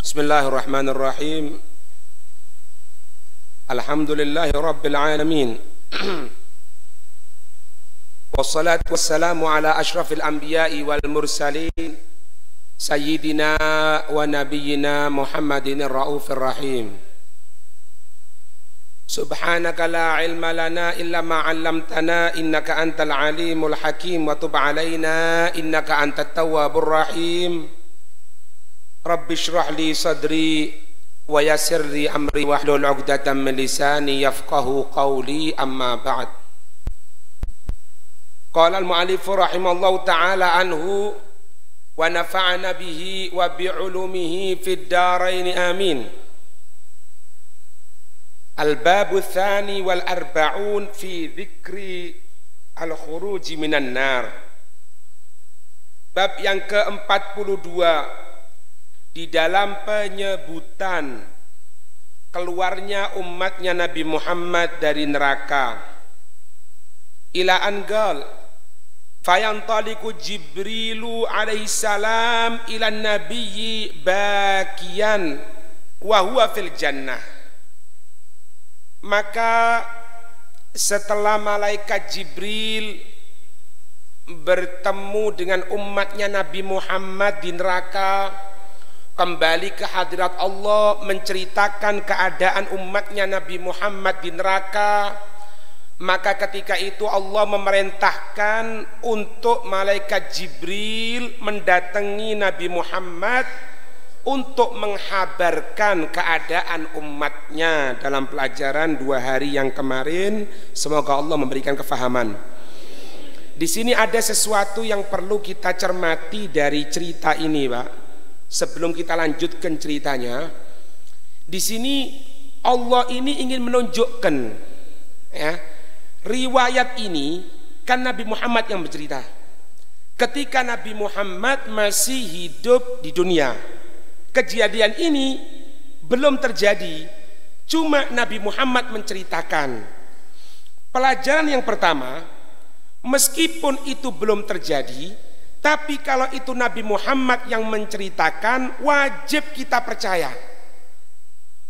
Bismillahirrahmanirrahim. Alhamdulillahi rabbil alamin. Wassalatu wassalamu ala ashrafil anbiya'i wal mursalin sayyidina wa nabiyyina Muhammadin ar-raufir rahim. Subhanaka la ilma lana illa ma 'allamtana innaka antal alimul hakim wa tub 'alaina innaka antat tawwabur rahim. Rabbi shrah li sadri wa yassir li amri wahlul 'uqdatam min lisani yafqahu qawli, amma ba'd. Qala al-mu'allif rahimallahu ta'ala anhu wa nafa'ana bihi wa bi'ulumihi fid dharain amin. Al-babu tsani wal arba'un fi dzikri al-khuruj minan nar. Bab yang ke-42 di dalam penyebutan keluarnya umatnya Nabi Muhammad dari neraka. Ila angal fayantaliku Jibrilu alaihi salam ila nabiyyi bakiyan wa huwa fil jannah. Maka setelah malaikat Jibril bertemu dengan umatnya Nabi Muhammad di neraka, kembali ke hadirat Allah menceritakan keadaan umatnya Nabi Muhammad di neraka, maka ketika itu Allah memerintahkan untuk malaikat Jibril mendatangi Nabi Muhammad untuk menghabarkan keadaan umatnya dalam pelajaran 2 hari yang kemarin. Semoga Allah memberikan kefahaman. Di sini ada sesuatu yang perlu kita cermati dari cerita ini, Pak. Sebelum kita lanjutkan ceritanya, di sini Allah ini ingin menunjukkan, ya, riwayat ini kan Nabi Muhammad yang bercerita. Ketika Nabi Muhammad masih hidup di dunia, kejadian ini belum terjadi, cuma Nabi Muhammad menceritakan. Pelajaran yang pertama, meskipun itu belum terjadi, tapi kalau itu Nabi Muhammad yang menceritakan, wajib kita percaya.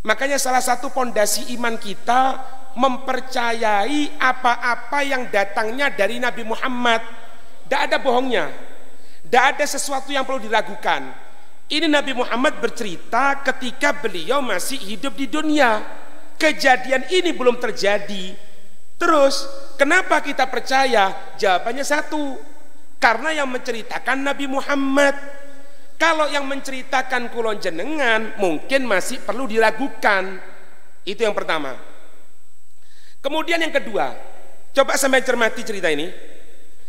Makanya salah satu pondasi iman kita mempercayai apa-apa yang datangnya dari Nabi Muhammad. Tidak ada bohongnya, tidak ada sesuatu yang perlu diragukan. Ini Nabi Muhammad bercerita ketika beliau masih hidup di dunia. Kejadian ini belum terjadi. Terus kenapa kita percaya? Jawabannya satu, karena yang menceritakan Nabi Muhammad. Kalau yang menceritakan kulon jenengan mungkin masih perlu diragukan. Itu yang pertama. Kemudian yang kedua, coba sampai cermati cerita ini.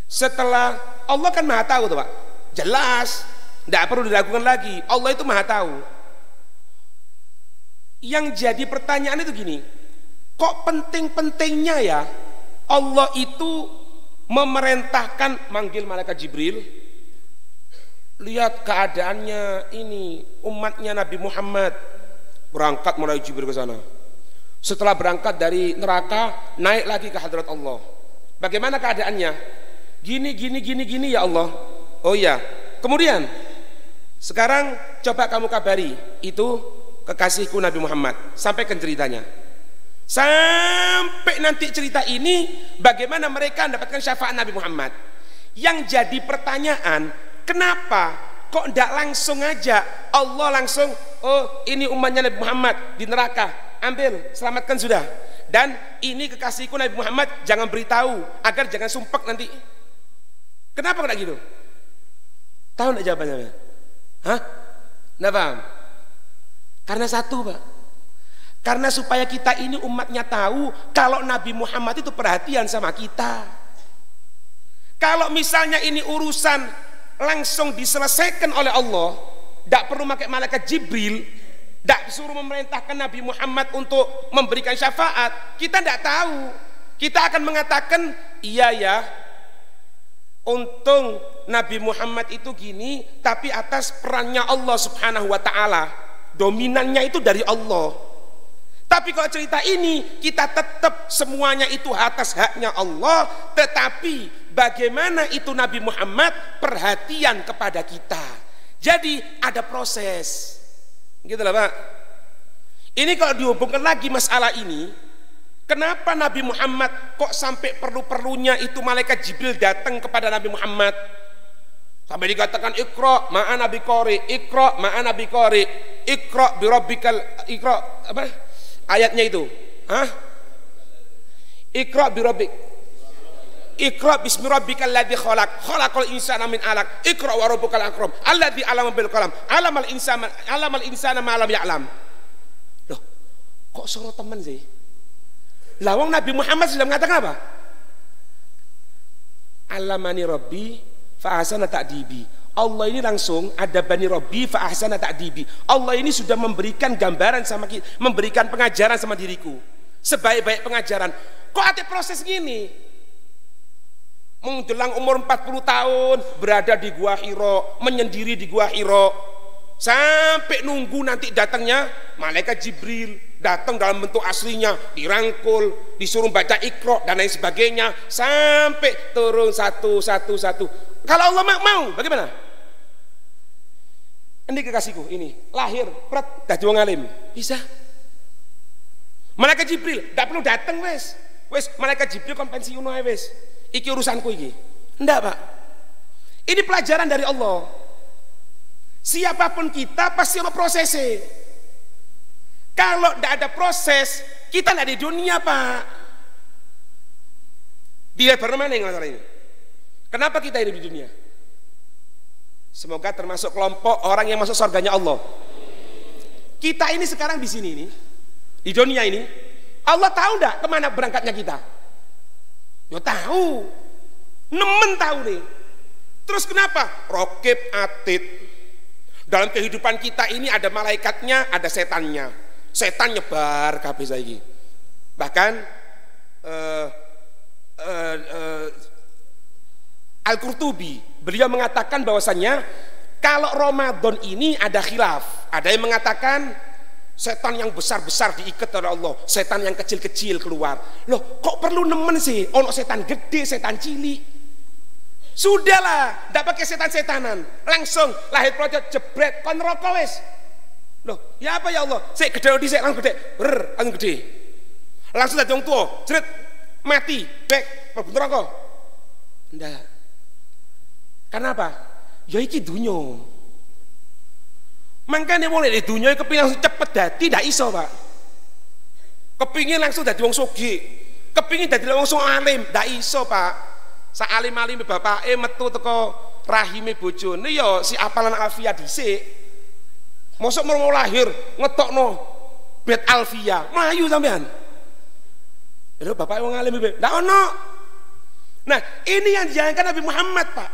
Setelah Allah kan maha tahu tuh, Pak, jelas, tidak perlu diragukan lagi, Allah itu maha tahu. Yang jadi pertanyaan itu gini, kok penting-pentingnya ya Allah itu memerintahkan manggil malaikat Jibril, lihat keadaannya ini umatnya Nabi Muhammad. Berangkat mulai Jibril ke sana. Setelah berangkat dari neraka, naik lagi ke hadirat Allah. Bagaimana keadaannya? Gini ya Allah. Oh iya. Kemudian sekarang coba kamu kabari itu kekasihku Nabi Muhammad, sampaikan ceritanya. Sampai nanti cerita ini bagaimana mereka mendapatkan syafaat Nabi Muhammad. Yang jadi pertanyaan, kenapa kok tidak langsung aja Allah langsung, oh ini umatnya Nabi Muhammad di neraka, ambil, selamatkan sudah. Dan ini kekasihku Nabi Muhammad, jangan beritahu agar jangan sumpek nanti. Kenapa kok gitu? Tahu tidak jawabannya? Hah? Nggak paham? Karena satu, Pak. Karena supaya kita ini umatnya tahu kalau Nabi Muhammad itu perhatian sama kita. Kalau misalnya ini urusan langsung diselesaikan oleh Allah, tidak perlu pakai malaikat Jibril, tidak disuruh memerintahkan Nabi Muhammad untuk memberikan syafaat, kita tidak tahu. Kita akan mengatakan, iya ya, untung Nabi Muhammad itu gini, tapi atas perannya Allah subhanahu wa ta'ala, dominannya itu dari Allah. Tapi kalau cerita ini kita tetap semuanya itu atas haknya Allah, tetapi bagaimana itu Nabi Muhammad perhatian kepada kita. Jadi ada proses. Gitu lah Pak. Ini kalau dihubungkan lagi masalah ini, kenapa Nabi Muhammad kok sampai perlu-perlunya itu malaikat Jibril datang kepada Nabi Muhammad? Sampai dikatakan Iqra ma'ana biqari, Iqra ma'ana biqari, Iqra birabbikal, Iqra apa? Ayatnya itu. Hah? Iqra birabbik. Iqra bismi rabbikal ladzi khalaq, khalaqal insana min 'alaq, Iqra wa rabbukal akram, alladzi 'allama bil qalam, 'allamal insana ma lam ya'lam. Loh, kok suruh teman sih? Lawang Nabi Muhammad sudah mengatakan apa? Allamani Rabbi fa ahsana ta'dibi. Allah ini langsung ada bani Rabbi fa ahsana ta'dibi. Allah ini sudah memberikan gambaran sama kita, memberikan pengajaran sama diriku. Sebaik-baik pengajaran. Kok ada proses gini? Menjelang umur 40 tahun berada di Gua Hira, menyendiri di Gua Hira, sampai nunggu nanti datangnya malaikat Jibril, datang dalam bentuk aslinya, dirangkul, disuruh baca Iqra dan lain sebagainya, sampai turun satu. Kalau Allah mau, bagaimana? Ini kekasihku, ini lahir, pret, dadi wong alim, bisa. Malaikat Jibril, tidak perlu datang wes, malaikat Jibril kon pensiun ae wes. Iki urusanku iki. Enggak Pak. Ini pelajaran dari Allah. Siapapun kita pasti ada prosesnya. Kalau tidak ada proses, kita tidak di dunia Pak. Dia bagaimana yang masalah ini? Kenapa kita hidup di dunia? Semoga termasuk kelompok orang yang masuk surganya Allah. Kita ini sekarang di sini ini, di dunia ini, Allah tahu enggak kemana berangkatnya kita? Ya tahu, nemen tahu nih. Terus kenapa? Rokib atid. Dalam kehidupan kita ini ada malaikatnya, ada setannya. Setan nyebar kabeh saiki. Bahkan Al-Qurtubi beliau mengatakan bahwasannya kalau Ramadan ini ada khilaf. Ada yang mengatakan setan yang besar-besar diikat oleh Allah, setan yang kecil-kecil keluar. Loh, kok perlu nemen sih? Ono setan gede, setan cilik. Sudahlah, tidak pakai setan-setanan. Langsung lahir project jebret kon neraka wis. Loh, ya apa ya Allah? Sik gede dhisik langsung gede. Langsung gede. Langsung dadi wong tuwa, jret mati, bek mlebu neraka. Ndak. Kenapa? Ya iki dunya. Makanya mulai di dunia kepingin langsung cepet dadi, tidak iso Pak. Kepingin langsung dadi wong sugih, kepingin dadi wong sing alim, tidak iso Pak. Sa alim-alim bapake metu teko rahime bojone ya si apalan alfiyah dhisik. Mosok mau lahir ngetokno bet alfiyah, mlayu sampean. Lho bapake wong alim iki, ndak ono. Nah, ini yang dijalankan Nabi Muhammad Pak.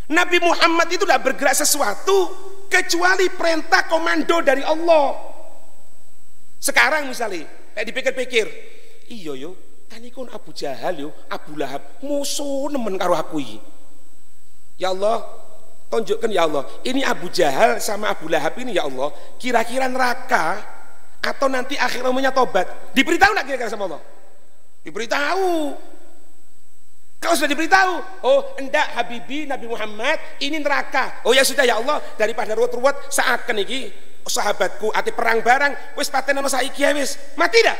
Nabi Muhammad itu tidak bergerak sesuatu kecuali perintah komando dari Allah. Sekarang misalnya dipikir-pikir, iya yo kan ikon Abu Jahal yo, Abu Lahab musuh nemen karo aku iki. Ya Allah, tunjukkan ya Allah, ini Abu Jahal sama Abu Lahab ini ya Allah, kira-kira neraka atau nanti akhir umurnya tobat. Diberitahu enggak kira-kira sama Allah? Diberitahu. Kalau sudah diberitahu, oh enggak Habibi Nabi Muhammad ini neraka. Oh ya sudah ya Allah, daripada ruwet-ruwet seakan iki sahabatku ati perang barang wis paten ana saiki ya wis. Mati dah?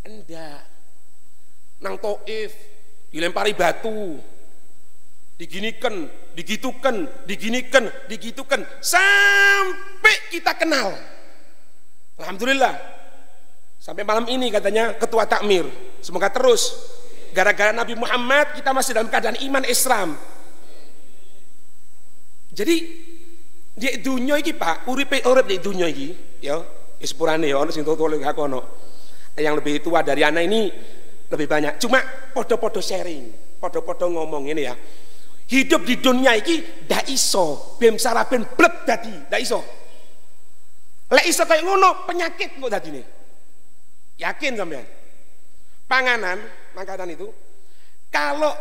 Enggak. Nang Taif dilempari batu. Diginikan, digitukan sampai kita kenal. Alhamdulillah. Sampai malam ini katanya ketua takmir. Semoga terus. Gara-gara Nabi Muhammad kita masih dalam keadaan iman Islam. Jadi di dunia ini Pak, urip di dunia ini, ya, sepurane ya, ono sing tuwa aku ono. Yang lebih tua dari anak ini lebih banyak. Cuma podo-podo sharing, podo-podo ngomong ini ya. Hidup di dunia ini ndak iso, bem saraben bleb dadi, ndak iso. Lek iso kayak ngono penyakit kok dadine. Yakin sampean? Panganan, makanan itu kalau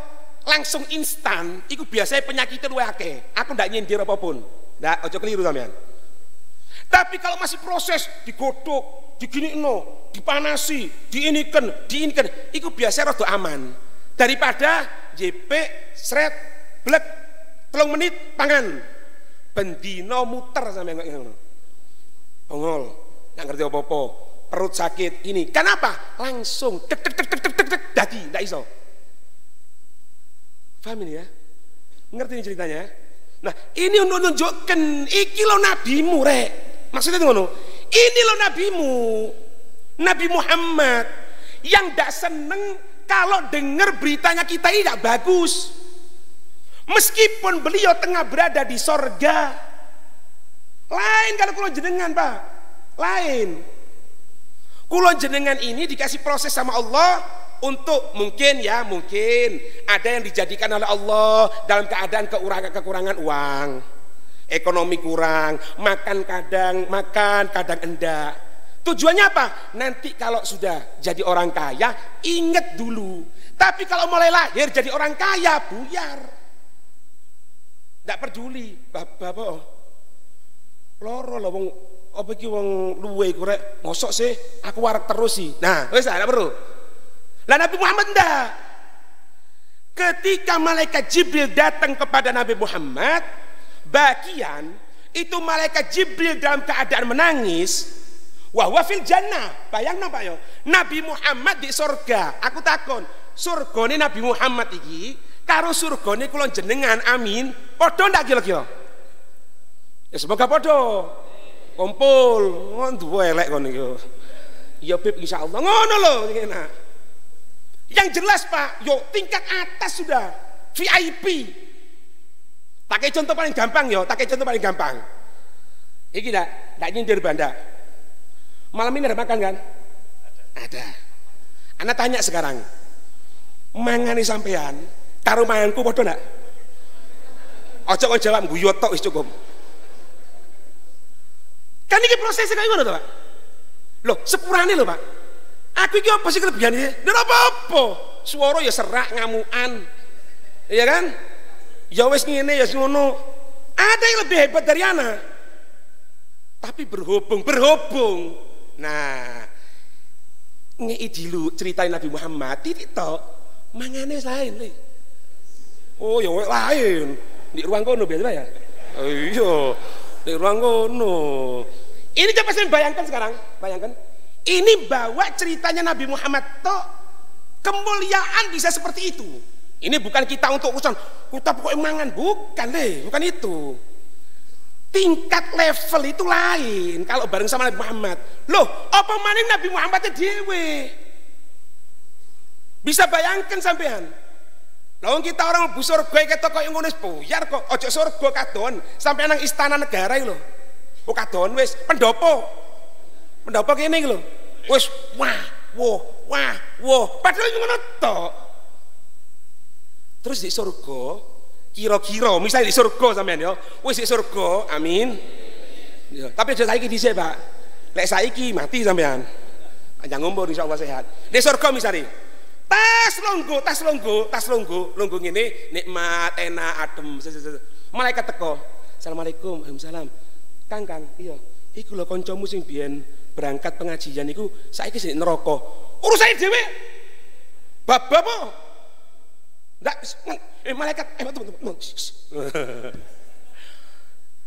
langsung instan, itu biasanya penyakitnya luwih akeh. Aku ndak nyindir apapun. Ndak, ojo keliru sampean. Tapi kalau masih proses digodhog, diginikno, dipanasi, diinikan, itu biasanya rada aman. Daripada JP sret blek 3 menit pangan. bendino muter sampai nggak ngono. Ongol, nggak ngerti apa-apa, perut sakit ini. Kenapa? Langsung tek dadi, nggak iso. Paham ini ya? Ngerti ini ceritanya? Nah, ini untuk menunjukkan iki lo nabimu rek. Maksudnya ngono. Ini lo nabimu, Nabi Muhammad yang tidak seneng kalau dengar beritanya kita ini tidak bagus. Meskipun beliau tengah berada di sorga. Lain kalau kulon jenengan Pak. Lain. Kulon jenengan ini dikasih proses sama Allah untuk mungkin ada yang dijadikan oleh Allah dalam keadaan kekurangan uang. Ekonomi kurang, makan kadang enggak. Tujuannya apa? Nanti kalau sudah jadi orang kaya, ingat dulu. Tapi kalau mulai lahir jadi orang kaya, buyar. Tidak peduli, bapak. Loro lah wong apa iki wong luwe iku rek, mosok sih aku warak terus sih. Nah, wis ada perlu. Lah Nabi Muhammad ndak. Ketika malaikat Jibril datang kepada Nabi Muhammad, bagian itu malaikat Jibril dalam keadaan menangis. Wa fil jannah. Bayangno Pak yo. Nabi Muhammad di surga. Aku takon, surgane Nabi Muhammad iki karo surgane kula jenengan amin, padha ndak kira-kira? Ya semoga padha. Kumpul, ngono elek kon iki. Ya Bib insyaallah ngono lho enak. Yang jelas Pak, yo tingkat atas sudah VIP. Pakai contoh paling gampang yo, Iki ndak nyindir Banda. Malam ini ada makan kan? Ada. Anak tanya sekarang, mangani sampean karo manganku padha ndak? Ojo kok jawab guyu tok wis cukup. Kan iki prosesnya kayak ngono to, Pak. Loh, sepurane lho, Pak. Aku iki apa sih kelebihan iki? Ndak apa-apa. Suara ya serak ngamukan. Iya kan? Ya wis ngene ya ngono. Ada yang lebih hebat dari ana. Tapi berhubung. Nah, ngei dulu ceritain Nabi Muhammad titik tok. Mangane lain le. Oh, ya lain. Di ruang kono biasa ya. Oh iya. Di ruang kono. Ini coba saya bayangkan sekarang, ini bawa ceritanya Nabi Muhammad tok, kemuliaan bisa seperti itu. Ini bukan kita untuk urusan kita pokoknya mangan, bukan itu. Tingkat level itu lain kalau bareng sama Nabi Muhammad. Loh, apa maning Nabi Muhammadnya dewe? Bisa bayangkan sampean. Lawan kita orang bu surga kita kok ngono buyar kok, ojo surga kadon sampai nang istana negara lho. Oh kadon wis pendopo kene iki lho. Wis wah. Padahal ngono tok. Terus di surga kira-kira misalnya di surga sampean ya. Wis di surga, amin. Ya, tapi aja saiki dhisik, Pak. Lek saiki mati sampean. Panjang umur insyaallah sehat. Di surga misalnya tas longgo ngene nikmat enak adem. Malaikat teko. Assalamualaikum. Waalaikumsalam. Kang, iya. Iku lho kancamu sing biyen berangkat pengajian iku saiki sing neraka. Urusane dhewe. Bab apa? Ndak malaikat teman-teman.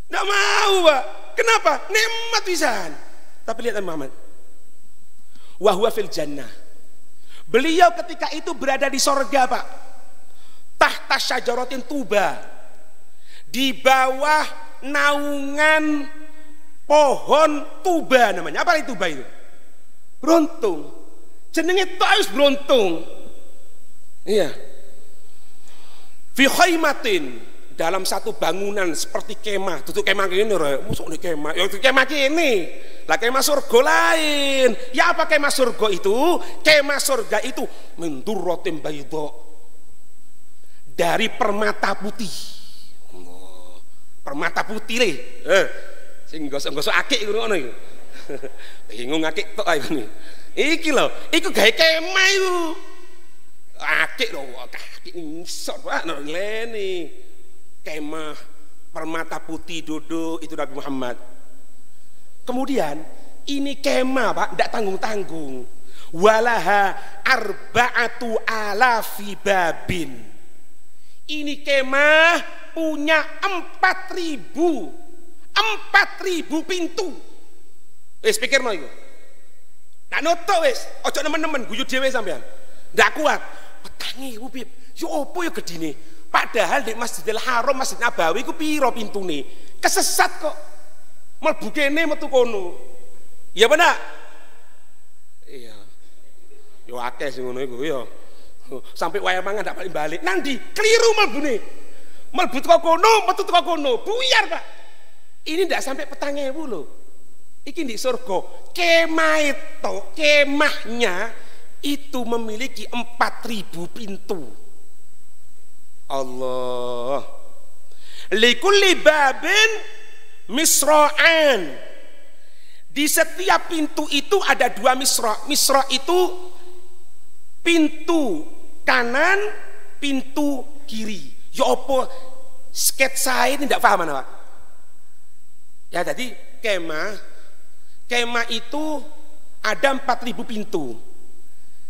Ndak mau, Pak. Kenapa? Nikmat pisan. Tapi lihat Muhammad. Wa huwa fil jannah. Beliau ketika itu berada di sorga Pak, tahta syajaratin tuba, di bawah naungan pohon tuba namanya. Apa itu tuba itu? Beruntung. Jenenge Taus beruntung. Iya. Fi khaimatin, dalam satu bangunan seperti kemah. Tutup kemah gini loh. Musuh nih kemah. Ya kemah gini. Lah kemah surga lain. Ya apa kemah surga itu? Kemah surga itu min durratin bayda, dari permata putih. Oh, permata putih le. Sing gosok-gosok akik ngono iki. Bingung akik tok ae ngene. Iki lho, iku gawe kemah iku. Akik lho, akik ngisor Pak ngleni. Kemah permata putih duduk itu Nabi Muhammad. Kemudian ini kemah Pak, tidak tanggung-tanggung. Walaha arba'atu alafi babin. Ini kemah punya 4.000 pintu. Wis pikirno iku. Nak noto wis, ojo nemen-nemen guyu dhewe sampean. Ndak kuat. Petangi iku Bib. Yo opo yo gedine? Padahal di Masjidil Haram, Masjid Nabawi iku piro pintune? Kesesat kok. Mlebu kene metu kono. Ya bener. Iya. Yo akeh sing ngono iku yo. Sampai wayah mangan ndak balik. Nandi keliru mlebune. Mlebu teko kono, metu teko kono. Buyar, Pak. Ini ndak sampai 4.000 lho. Iki di surga. Kemah itu, kemahnya itu memiliki 4.000 pintu. Allah. Likulli babin misra'an. Di setiap pintu itu ada 2 misra'. Misra' itu pintu kanan, pintu kiri. Ya apa sketsa ini tidak paham Pak. Ya jadi kemah itu ada 4.000 pintu.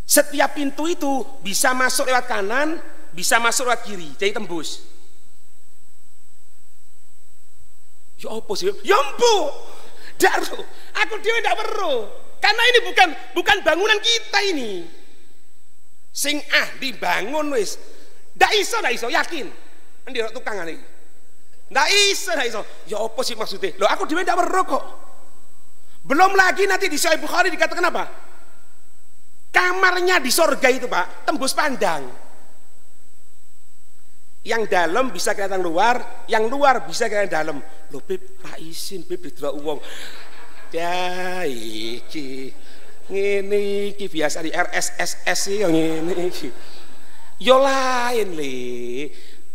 Setiap pintu itu bisa masuk lewat kanan, bisa masuk lewat kiri, jadi tembus. Ya apa sih? Ya empuk. Daru. Aku dhewe ndak weruh. Karena ini bukan bangunan kita ini. Sing ahli bangun wis. Ndak iso yakin. Endi tukang iki? Ndak iso. Ya apa sih maksudnya? Loh aku dhewe ndak weruh kok. Belum lagi nanti di Sahih Bukhari dikatakan apa? Kamarnya di surga itu Pak, tembus pandang. Yang dalam bisa kelihatan luar, yang luar bisa kelihatan dalam. Loh Beb, ra isin Beb didelok wong. Ya iki. Ngene iki biasa di RSSS iki ngene iki. Yo lain le.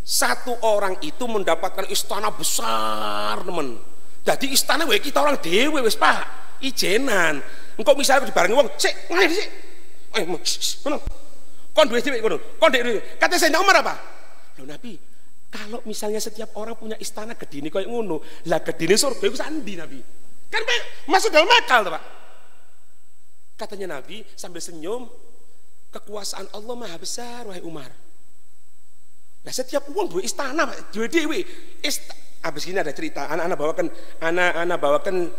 Satu orang itu mendapatkan istana besar, teman. Jadi istana wae kita orang dewe wis Pak, ijenan. Engko misalnya dibarengi wong, sik, ngene sik. Ngono. Kon duwe dhewe ngono. Kon dhewe. Kata Sayyidina Umar apa? Loh Nabi, kalau misalnya setiap orang punya istana gedene koyo ngono, lah gedene surga iku sandi Nabi. Kan masuk dalam akal to, Pak. Katanya Nabi sambil senyum, kekuasaan Allah Maha besar wahai Umar. Nah setiap uang duwe istana Pak, duwe dhewe. Habis ini ada cerita, anak bawakan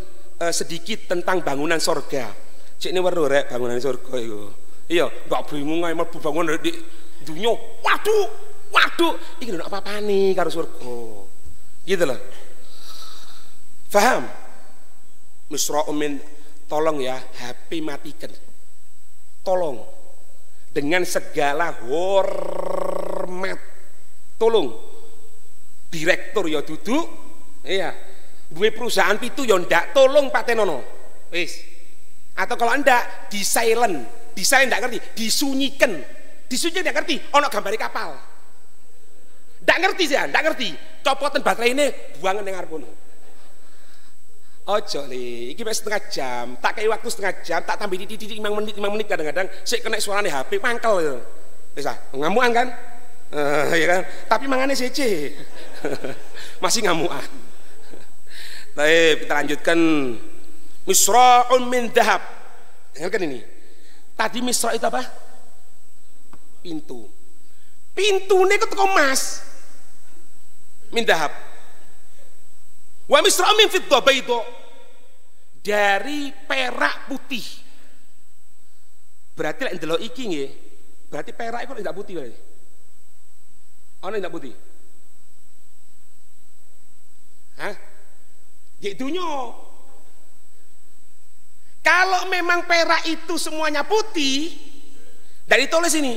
sedikit tentang bangunan surga. Cek ini weruh rek bangunan surga itu. Iya, mbak bingung ae mlebu bangunan di dunya. Waduh, iki lho apa-apane karo surga. Gitu loh. Paham? Misra'un min, tolong ya, HP matikan. Tolong dengan segala hormat. Tolong. Direktur ya duduk, iya. Duwe perusahaan pitu ya ndak, tolong Pak Tenono. Wis. Atau kalau ndak di silent ndak ngerti, disunyikan. Disunyikan ndak ngerti, ono gambari kapal. Ndak ngerti sih, ndak ngerti. Copotan baterai ini buangan ning ngarep kono. Ojo li, iki wis setengah jam, tak kei waktu setengah jam, tak tambah titik 5 menit kadang-kadang sik kena suarane HP mangkel gitu. Wis ah, ngamukan kan? Ya kan? Tapi mangane sece. Masih ngamukan. Baik, kita lanjutkan. Misra'un min dhahab. Dengarkan ini. Tadi misra' itu apa? Pintu. Pintune kok teko emas. Min dhahab. Wa misra'un min fiddah bayda. Dari perak putih. Berarti lek ndelok iki nggih, berarti perak iku ndak putih wae. Ana ndak putih? Hah? Di dunia. Kalau memang perak itu semuanya putih, dari tulis ini.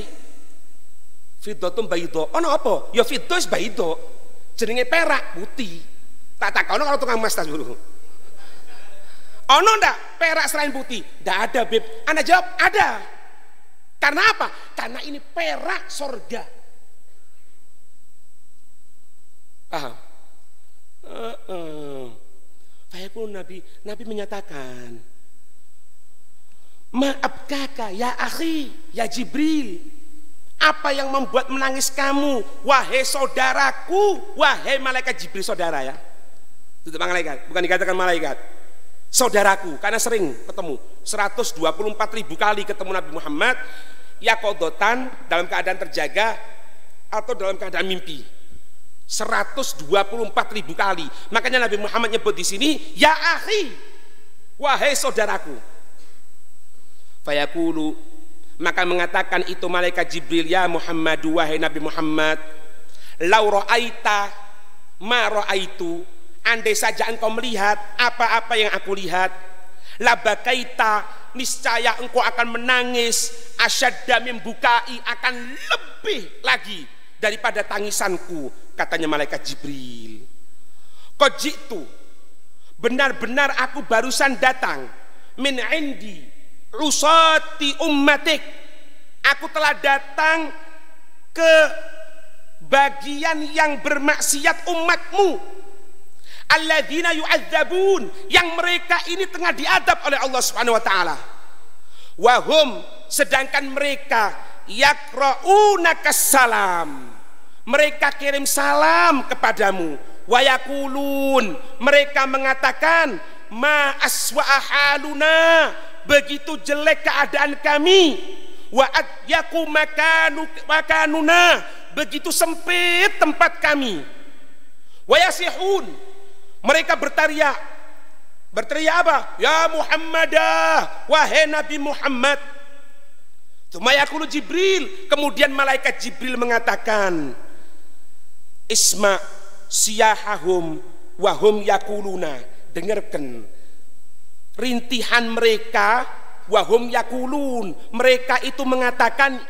Fiddatun bayda. Ana apa? Ya fiddah bayda. Jenenge perak putih. Tak takono kalau tukang emas tas dulu. Ana ndak perak selain putih? Ndak ada, Beb. Anda jawab, ada. Karena apa? Karena ini perak surga. Paham? Fayaqul Nabi menyatakan, maaf kakak ya akhi ya Jibril, apa yang membuat menangis kamu wahai saudaraku, wahai malaikat Jibril. Saudara ya, itu malaikat, bukan dikatakan malaikat, saudaraku, karena sering ketemu 124.000 kali ketemu Nabi Muhammad, ya kodotan dalam keadaan terjaga atau dalam keadaan mimpi. 124.000 kali. Makanya Nabi Muhammad nyebut di sini, ya akhi, wahai saudaraku. Fayaqulu, maka mengatakan itu malaikat Jibril, ya Muhammad, wahai Nabi Muhammad, lau ra'aita ma ra'aitu, andai saja engkau melihat apa-apa yang aku lihat, labakaita, niscaya engkau akan menangis, asyadda membukai, akan lebih lagi daripada tangisanku, katanya malaikat Jibril. Qad ji'tu, benar-benar aku barusan datang, min indi usati ummatik, aku telah datang ke bagian yang bermaksiat umatmu, alladzina yu'adzabun, yang mereka ini tengah diadab oleh Allah Subhanahu wa taala. Wahum, sedangkan mereka yaqra'unaka salam, mereka kirim salam kepadamu. Wayakulun, mereka mengatakan, ma aswa haluna, begitu jelek keadaan kami, wa adyaku makanuna, begitu sempit tempat kami. Wayasihun, mereka berteriak apa? Ya Muhammadah, wahai Nabi Muhammad. Tumayakulu Jibril, kemudian malaikat Jibril mengatakan, isma siyahahum wahum yakuluna, dengarkan rintihan mereka, wahum yakulun, mereka itu mengatakan,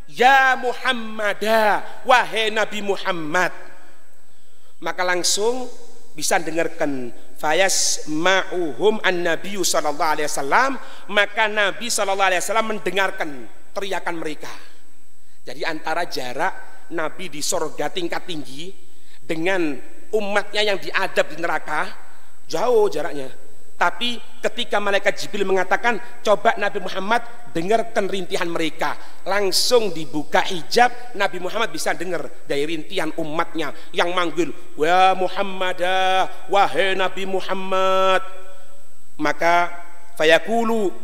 ya Muhammadah, wahai Nabi Muhammad. Maka langsung bisa dengarkan, fayas ma'uhum an Nabi sallallahu alaihi wasallam, maka Nabi sallallahu alaihi wasallam mendengarkan teriakan mereka. Jadi antara jarak Nabi di sorga tingkat tinggi dengan umatnya yang diadab di neraka jauh jaraknya. Tapi ketika malaikat Jibril mengatakan, coba Nabi Muhammad dengarkan rintihan mereka, langsung dibuka hijab, Nabi Muhammad bisa dengar dari rintihan umatnya yang manggil, wa Muhammadah, wahai Nabi Muhammad. Maka fayaqulu,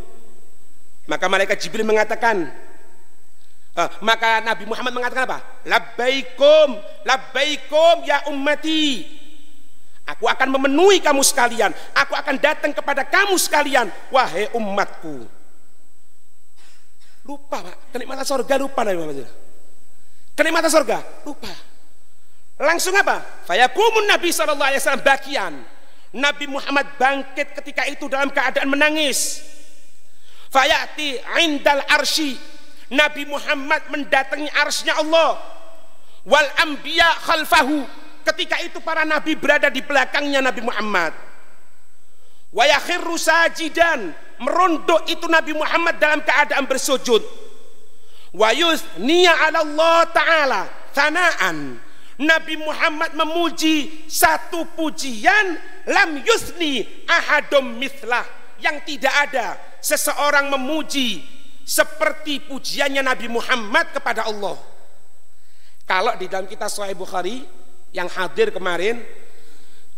maka malaikat Jibril mengatakan, maka Nabi Muhammad mengatakan apa? Labbaikum, labbaikum ya ummati, aku akan memenuhi kamu sekalian, aku akan datang kepada kamu sekalian, wahai umatku. Lupa Pak, kenikmatan surga lupa Nabi Muhammad. Kenikmatan surga lupa. Langsung apa? Fayaqumun Nabi sallallahu alaihi wasallam bakian. Nabi Muhammad bangkit ketika itu dalam keadaan menangis. Fayati indal arsy, Nabi Muhammad mendatangi arsy-Nya Allah. Wal anbiya khalfahu, ketika itu para nabi berada di belakangnya Nabi Muhammad. Wa yakhirru sajidan, merunduk itu Nabi Muhammad dalam keadaan bersujud. Wa yusniya 'ala Allah taala thanaan, Nabi Muhammad memuji satu pujian lam yusni ahadum mithlah, yang tidak ada seseorang memuji seperti pujiannya Nabi Muhammad kepada Allah. Kalau di dalam kitab Sahih Bukhari yang hadir kemarin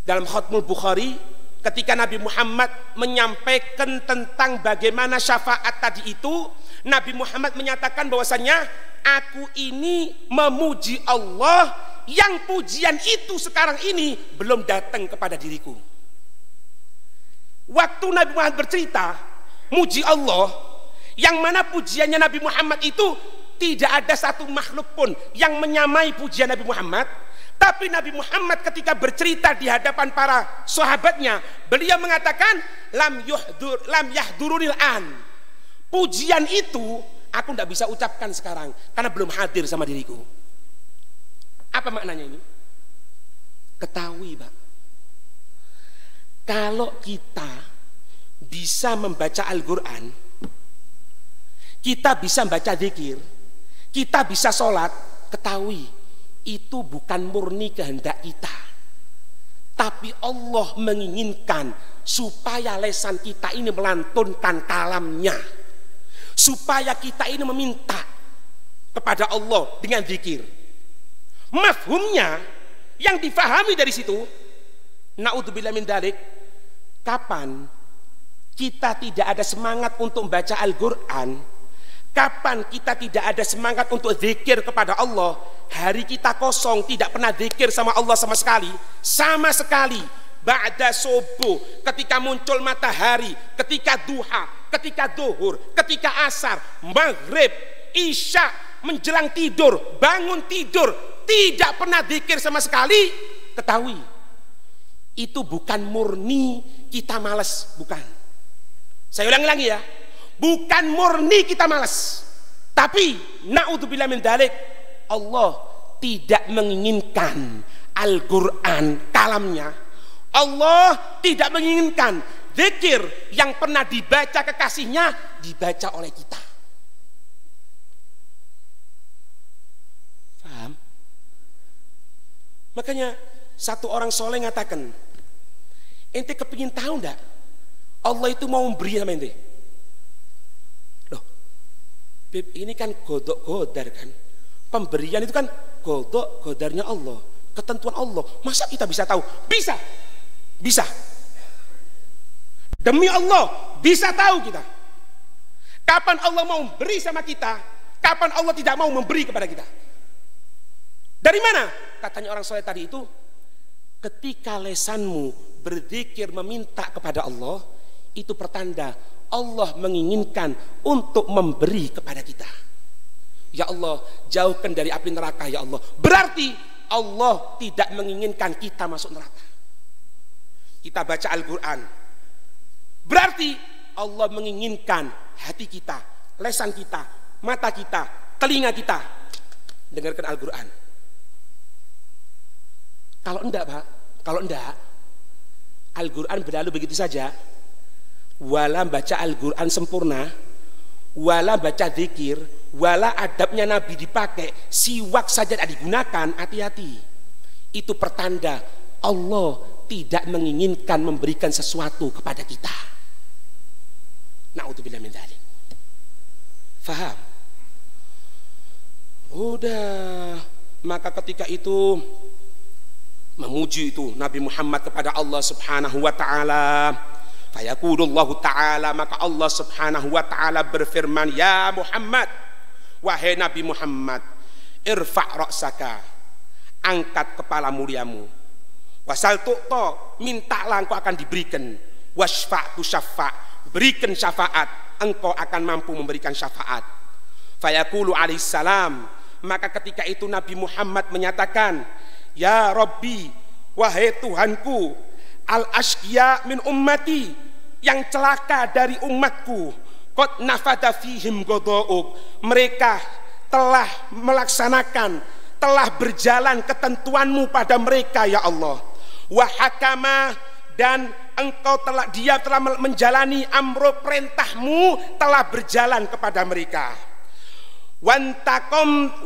dalam Khatmul Bukhari, ketika Nabi Muhammad menyampaikan tentang bagaimana syafaat tadi itu, Nabi Muhammad menyatakan bahwasanya aku ini memuji Allah yang pujian itu sekarang ini belum datang kepada diriku. Waktu Nabi Muhammad bercerita muji Allah, yang mana pujiannya Nabi Muhammad itu tidak ada satu makhluk pun yang menyamai pujian Nabi Muhammad. Tapi Nabi Muhammad ketika bercerita di hadapan para sahabatnya, beliau mengatakan lam yahdurunil an, pujian itu aku tidak bisa ucapkan sekarang karena belum hadir sama diriku. Apa maknanya ini? Ketahui Pak, kalau kita bisa membaca Al-Quran, kita bisa baca zikir, kita bisa sholat, ketahui itu bukan murni kehendak kita, tapi Allah menginginkan supaya lesan kita ini melantunkan kalamnya, supaya kita ini meminta kepada Allah dengan zikir. Mafhumnya yang difahami dari situ, naudzubillah min dzalik, kapan kita tidak ada semangat untuk membaca Al-Quran, Kapan kita tidak ada semangat untuk zikir kepada Allah, hari kita kosong, tidak pernah zikir sama Allah sama sekali. Sama sekali. Ba'da subuh, ketika muncul matahari, ketika duha, ketika duhur, ketika asar, maghrib, isya, menjelang tidur, bangun tidur, tidak pernah zikir sama sekali. Ketahui, itu bukan murni kita malas, bukan. Saya ulang lagi ya. Bukan murni kita malas, tapi naudzubillah min dzalik, Allah tidak menginginkan Al-Quran kalamnya, Allah tidak menginginkan zikir yang pernah dibaca kekasihnya dibaca oleh kita. Paham? Makanya satu orang soleh ngatakan, ente kepingin tahu enggak Allah itu mau memberi sama ente? Ini kan godok godar kan, pemberian itu kan godok godarnya Allah, ketentuan Allah. Masa kita bisa tahu? Bisa, bisa. Demi Allah bisa tahu kita. Kapan Allah mau memberi sama kita, kapan Allah tidak mau memberi kepada kita. Dari mana? Katanya orang soleh tadi itu, ketika lesanmu berzikir meminta kepada Allah, itu pertanda Allah menginginkan untuk memberi kepada kita. Ya Allah, jauhkan dari api neraka ya Allah. Berarti Allah tidak menginginkan kita masuk neraka. Kita baca Al-Quran, berarti Allah menginginkan hati kita, lesan kita, mata kita, telinga kita dengarkan Al-Quran. Kalau enggak Pak, kalau enggak, Al-Quran berlalu begitu saja. Wala baca Al-Quran sempurna, wala baca zikir, wala adabnya Nabi dipakai, siwak saja tidak digunakan, hati-hati. Itu pertanda Allah tidak menginginkan memberikan sesuatu kepada kita. Na'udzubillah min dzalik. Faham? Udah, maka ketika itu memuji itu Nabi Muhammad kepada Allah Subhanahu wa taala. Fayaqulullahu ta'ala, maka Allah Subhanahu wa ta'ala berfirman, ya Muhammad, wahai Nabi Muhammad, irfa' ra'saka, angkat kepala muliamu, wasal tu'to, mintalah engkau akan diberikan, wasfa' tu syafa', berikan syafaat, engkau akan mampu memberikan syafaat. Fayaqulu alaihissalam, maka ketika itu Nabi Muhammad menyatakan, ya Rabbi, wahai Tuhanku, al-ashqiya min ummati, yang celaka dari umatku, qad nafada fihim qada'uk, mereka telah melaksanakan, telah berjalan ketentuanmu pada mereka ya Allah. Wa hakama, dan engkau telah, dia telah menjalani amro perintahmu, telah berjalan kepada mereka.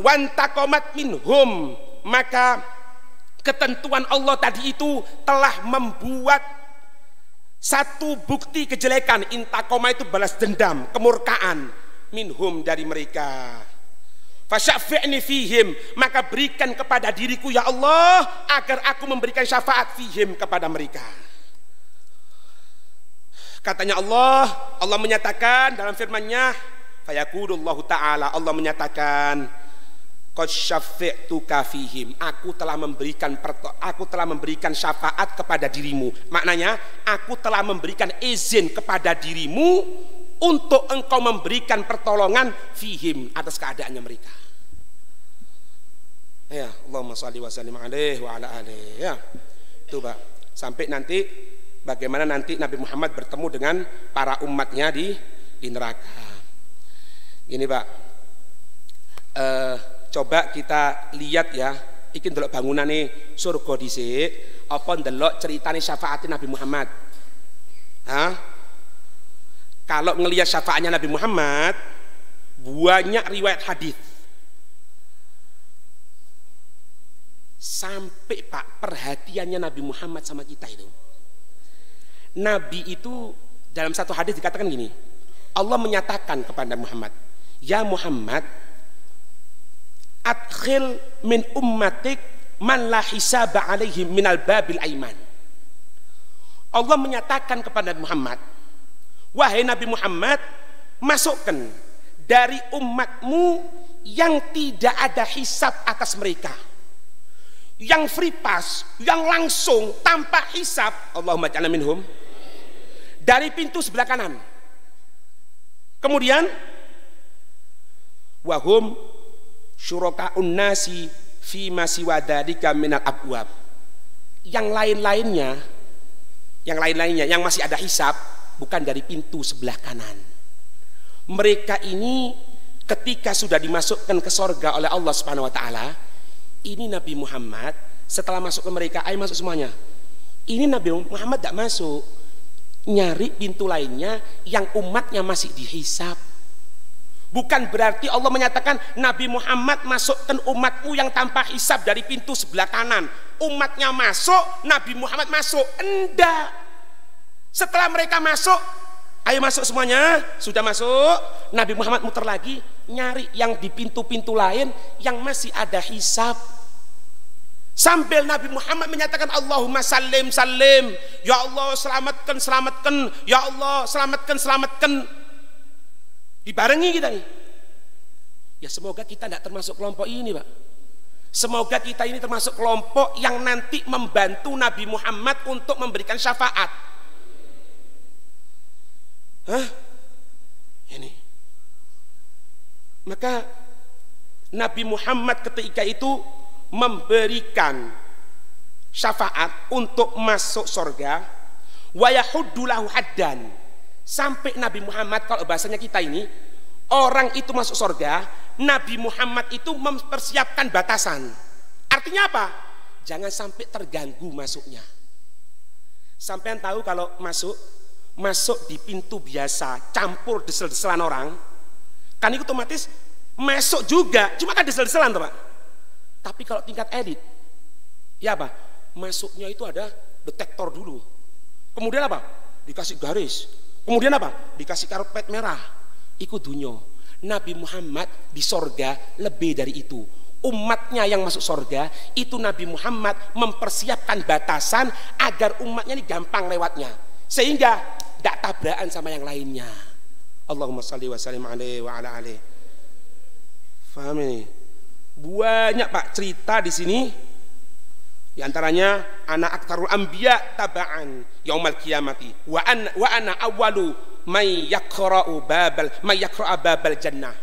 Wantakomat minhum, maka ketentuan Allah tadi itu telah membuat satu bukti kejelekan. Intakoma itu balas dendam, kemurkaan, minhum dari mereka. Fasyafi'ni fihim, maka berikan kepada diriku ya Allah agar aku memberikan syafaat fihim kepada mereka. Katanya Allah menyatakan dalam firman-Nya, fayaqulullahu ta'ala, Allah menyatakan, qad syafi'tuka fihim, aku telah memberikan syafaat kepada dirimu. Maknanya aku telah memberikan izin kepada dirimu untuk engkau memberikan pertolongan fihim, atas keadaannya mereka. Ya, Allahumma shalli wa sallim alaihi wa ala alihi. Ya. Itu Pak. Sampai nanti bagaimana nanti Nabi Muhammad bertemu dengan para umatnya di neraka. Ini Pak. Coba kita lihat ya, iki ndelok bangunane surga dhisik, apa ndelok ceritane syafaatnya Nabi Muhammad. Hah? Kalau ngelihat syafaatnya Nabi Muhammad, banyak riwayat hadis. Sampai Pak, perhatiannya Nabi Muhammad sama kita itu. Nabi itu dalam satu hadis dikatakan gini, Allah menyatakan kepada Muhammad, ya Muhammad, adkhil min ummatik man la hisaba alaihim minal babil aiman. Allah menyatakan kepada Muhammad, wahai Nabi Muhammad, masukkan dari umatmu yang tidak ada hisab atas mereka, yang free pass, yang langsung tanpa hisab. Allahumma ja'alna minhum. Dari pintu sebelah kanan. Kemudian wahum syuraka'un nasi fi ma siwa dzalika minal abwab. Yang lain-lainnya yang masih ada hisab bukan dari pintu sebelah kanan. Mereka ini ketika sudah dimasukkan ke sorga oleh Allah Subhanahu wa taala, ini Nabi Muhammad setelah masuk ke mereka, ayo masuk semuanya. Ini Nabi Muhammad tidak masuk, nyari pintu lainnya yang umatnya masih dihisab. Bukan berarti Allah menyatakan Nabi Muhammad masukkan umatmu yang tanpa hisab dari pintu sebelah kanan, umatnya masuk, Nabi Muhammad masuk. Enggak. Setelah mereka masuk, ayo masuk semuanya, sudah masuk, Nabi Muhammad muter lagi nyari yang di pintu-pintu lain yang masih ada hisab. Sambil Nabi Muhammad menyatakan Allahumma salim salim, ya Allah selamatkan selamatkan, ya Allah selamatkan selamatkan. Dibarengi kita nih. Ya semoga kita tidak termasuk kelompok ini, Pak. Semoga kita ini termasuk kelompok yang nanti membantu Nabi Muhammad untuk memberikan syafaat. Hah? Ini. Maka Nabi Muhammad ketika itu memberikan syafaat untuk masuk surga, wa yahuddu lahu haddan. Sampai Nabi Muhammad, kalau bahasanya kita ini, orang itu masuk surga, Nabi Muhammad itu mempersiapkan batasan. Artinya apa? Jangan sampai terganggu masuknya. Sampean tahu kalau masuk di pintu biasa, campur desel-deselan orang, kan itu otomatis masuk juga, cuma kan desel-deselan tuh Pak. Tapi kalau tingkat elit, ya apa? Masuknya itu ada detektor dulu. Kemudian apa? Dikasih garis. Kemudian apa? Dikasih karpet merah. Ikut dunyo. Nabi Muhammad di sorga lebih dari itu. Umatnya yang masuk sorga itu Nabi Muhammad mempersiapkan batasan agar umatnya ini gampang lewatnya, sehingga tidak tabrakan sama yang lainnya. Allahumma shalli wa sallim alaihi wa ala alihi. Faham ini? Banyak Pak cerita di sini. Di antaranya ana aktarul anbiya taba'an yaumal qiyamati wa ana awwalu may yaqra'u babal jannah.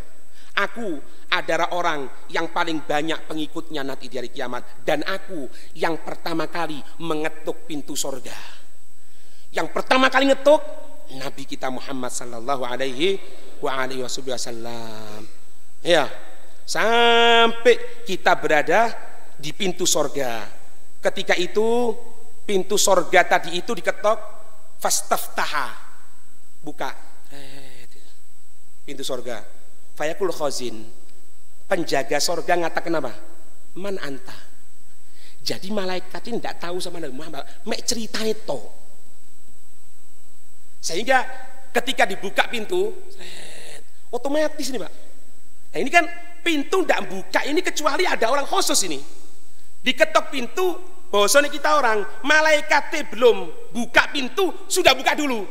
Aku adalah orang yang paling banyak pengikutnya nanti di hari kiamat, dan aku yang pertama kali mengetuk pintu surga. Yang pertama kali ngetuk Nabi kita Muhammad sallallahu alaihi wasallam. Ya, sampai kita berada di pintu surga. Ketika itu pintu sorga tadi itu diketok, fastaftaha, buka pintu sorga. Fayaqul khazin, penjaga sorga ngatakan apa? Man anta. Jadi malaikat ini tidak tahu sama Nabi Muhammad, mek cerita itu. Sehingga ketika dibuka pintu, otomatis ini Pak. Nah ini kan pintu tidak buka ini kecuali ada orang khusus ini. Diketok pintu, bosone kita orang, malaikatnya belum buka pintu, sudah buka dulu.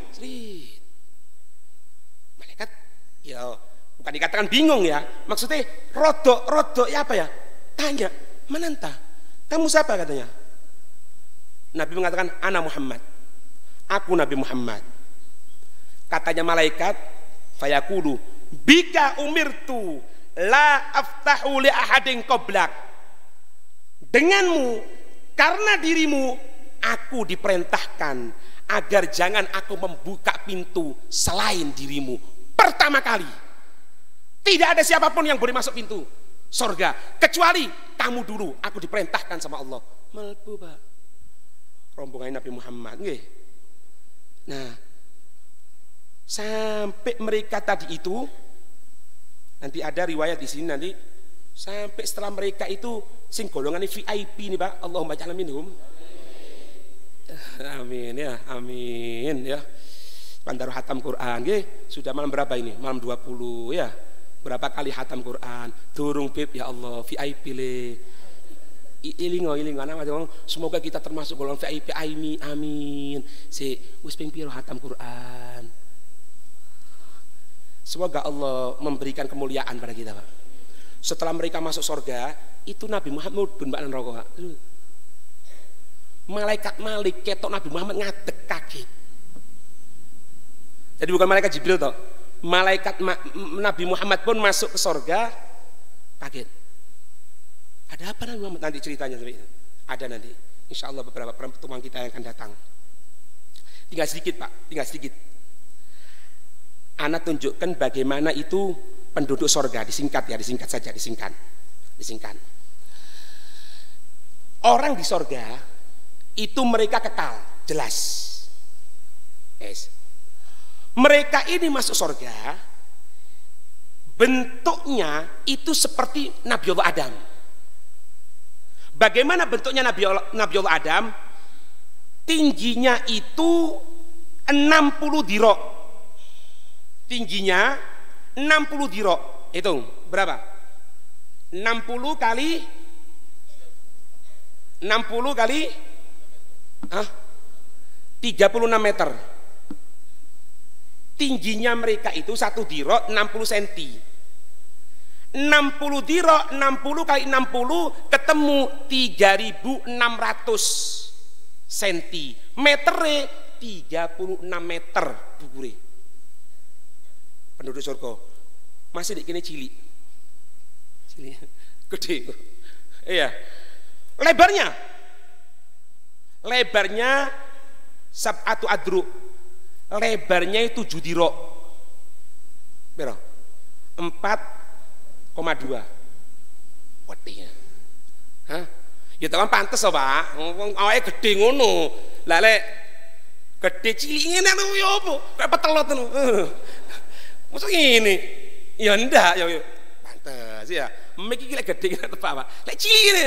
Malaikat, ya bukan dikatakan bingung ya, maksudnya rodok ya apa ya? Tanya, mana entah? Kamu siapa katanya? Nabi mengatakan, ana Muhammad, aku Nabi Muhammad. Katanya malaikat, fayaqulu, bika umirtu, la aftahu li ahadin qablak. Denganmu, karena dirimu, aku diperintahkan agar jangan aku membuka pintu selain dirimu. Pertama kali, tidak ada siapapun yang boleh masuk pintu sorga kecuali kamu dulu. Aku diperintahkan sama Allah. Melbu Pak, rombongan Nabi Muhammad. Nah, sampai mereka tadi itu, nanti ada riwayat di sini nanti. Sampai setelah mereka itu sing golongan VIP nih Pak, Allahumma ja'alna minhum. Amin ya, amin ya. Pandaru hatam Quran, sudah malam berapa ini? Malam 20 ya. Berapa kali hatam Quran? Durung Bib ya Allah, VIP le. Ilingo anak semoga kita termasuk golongan VIP. Amin. Si wis ping piro hatam Quran? Semoga Allah memberikan kemuliaan pada kita, Pak. Setelah mereka masuk surga, itu Nabi Muhammad mudun Pak neraka, Pak. Malaikat Malik ketok Nabi Muhammad ngadeg kaget. Jadi bukan malaikat Jibril toh. Malaikat Nabi Muhammad pun masuk ke surga kaget. Ada apa Nabi Muhammad? Nanti ceritanya ada nanti. Insya Allah beberapa pertemuan kita yang akan datang. Tinggal sedikit Pak, tinggal sedikit. Ana tunjukkan bagaimana itu penduduk surga, disingkat ya, disingkat saja, disingkat. Orang di surga itu mereka kekal, jelas. Yes. Mereka ini masuk surga, bentuknya itu seperti Nabi Allah Adam. Bagaimana bentuknya Nabi Allah Adam? Tingginya itu 60 dirok. Tingginya 60 dirok. Hitung berapa? 60 kali 36 meter. Tingginya mereka itu 1 dirok 60 cm. 60 dirok 60 kali 60 ketemu 3600 cm. Meternya 36 meter dukure. Penduduk surga masih dikini cilik. Gede. Iya. Lebarnya sab'atu adru. Lebarnya itu 7 dirok. Berapa? 4,2. Wedine. Hah? Ya tekan pantes to, Pak. Wong awake gedhe ngono. Lah lek gedhe cilik ngene yo opo? Kayak petelot ngono. Mosok ngene. Ya ndak ya pantes ya. Mek iki lek gedhe ngene tepak, Pak. Lek cilik ngene.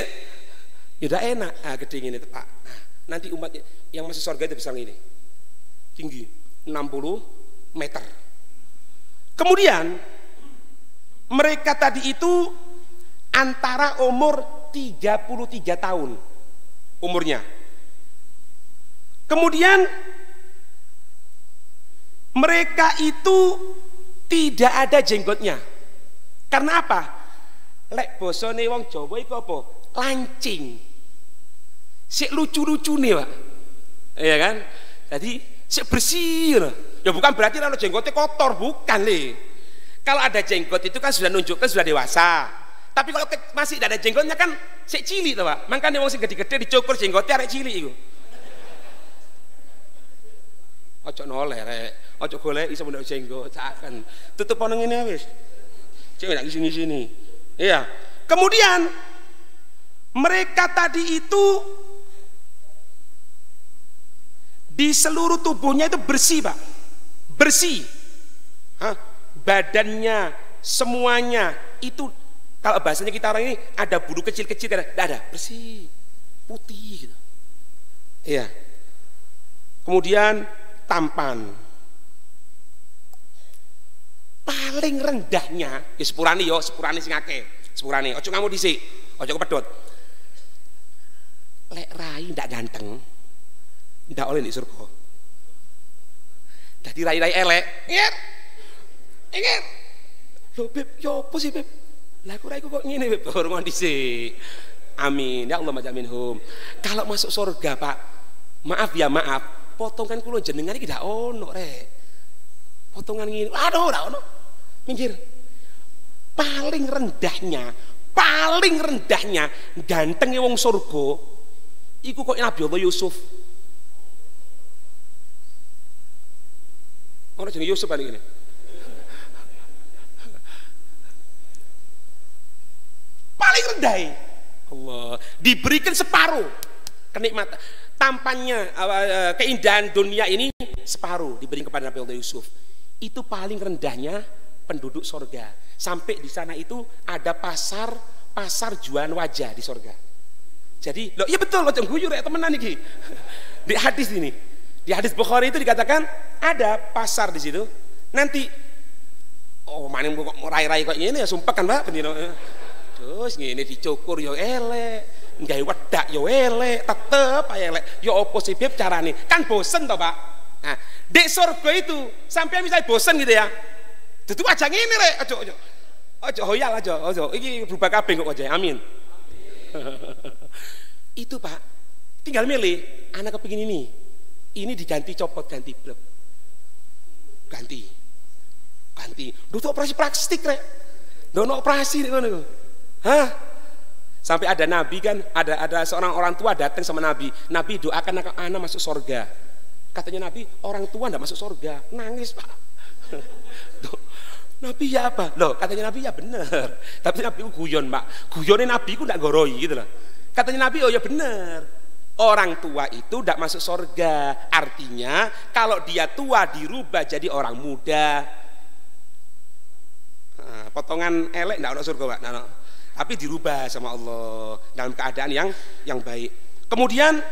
Ya ndak enak. Ah gedhe ngene tepak. Nah, nanti umat yang masuk surga itu besar ini. Tinggi 60 meter. Kemudian mereka tadi itu antara umur 33 tahun umurnya. Kemudian mereka itu tidak ada jenggotnya. Karena apa? Lek bosone wong Jawa iku apa? Lancing. Sik lucu-lucune, Pak. Iya kan? Jadi sik bersih. Ya bukan berarti kalau jenggotnya kotor, bukan le. Kalau ada jenggot itu kan sudah nunjukkan sudah dewasa. Tapi kalau masih tidak ada jenggotnya kan sik cilik to, Pak. Mangkane wong sing gede-gede dicukur jenggotnya arek cilik iku. Ojo noleh rek. Ojo golek iso ndak jenggot saken. Tutup ono ngene wis. Cek ndak sini-sini. Iya. Kemudian mereka tadi itu di seluruh tubuhnya itu bersih, Pak. Bersih. Hah? Badannya semuanya itu kalau bahasanya kita orang ini ada bulu kecil-kecil tidak ada, bersih, putih gitu. Iya. Kemudian tampan. Paling rendahnya ya sepurane sing akeh. Sepurane, ojo ngamu dhisik, ojo kepedhot. Lek rai ndak ganteng, ndak oleh di surga. Dadi rai-rai elek, ingat. Yo Beb, yo apa sih Beb? Lah aku raiku kok ngene Beb, hormon dhisik. Amin, ya Allah majaminhum. Kalau masuk surga, Pak, maaf, potongan kula jenengan iki ndak ono rek. Potongan ngene. Aduh, ndak ono. Minggir. Paling rendahnya gantenge wong surga iku kok Nabi Allah Yusuf. Ono jenenge Yusuf kan ngene. Paling rendah Allah diberikan separuh kenikmatan tampannya keindahan dunia ini separuh diberikan kepada Nabi Allah Yusuf. Itu paling rendahnya penduduk surga. Sampai di sana itu ada pasar jualan wajah di surga. Jadi loh iya betul, ojo guyu rek temenan iki. Di hadis ini, di hadis Bukhari itu dikatakan ada pasar di situ. Nanti maning kok rai-rai kok ngene ya sumpah kan, Pak, pendino. Terus ngene dicukur yo elek, nggawe wedak yo elek, tetep ae elek. Yo opo sih Beb carane? Kan bosen toh, Pak. Nah, di surga itu sampai misalnya bosen gitu ya. Dudu aja ngene rek, aja hoyal aja. Iki berubah kabeh kok aja. Amin. Itu Pak, tinggal milih. Anak kepingin ini diganti copot, ganti blek, ganti. Dudu operasi plastik rek. Dono operasi ngono. Hah? Sampai ada nabi kan, ada seorang orang tua datang sama nabi. Nabi doakan anak masuk surga. Katanya nabi, orang tua enggak masuk surga. Nangis Pak. Nabi ya apa? Loh, katanya nabi ya bener. Tapi nabi ku guyon Pak. Guyonnya nabi ku enggak goroi gitu loh. Katanya nabi, oh ya bener. Orang tua itu enggak masuk surga. Artinya kalau dia tua dirubah jadi orang muda. Nah, potongan elek enggak ada surga Pak. Nah, tapi dirubah sama Allah dalam keadaan yang baik. Kemudian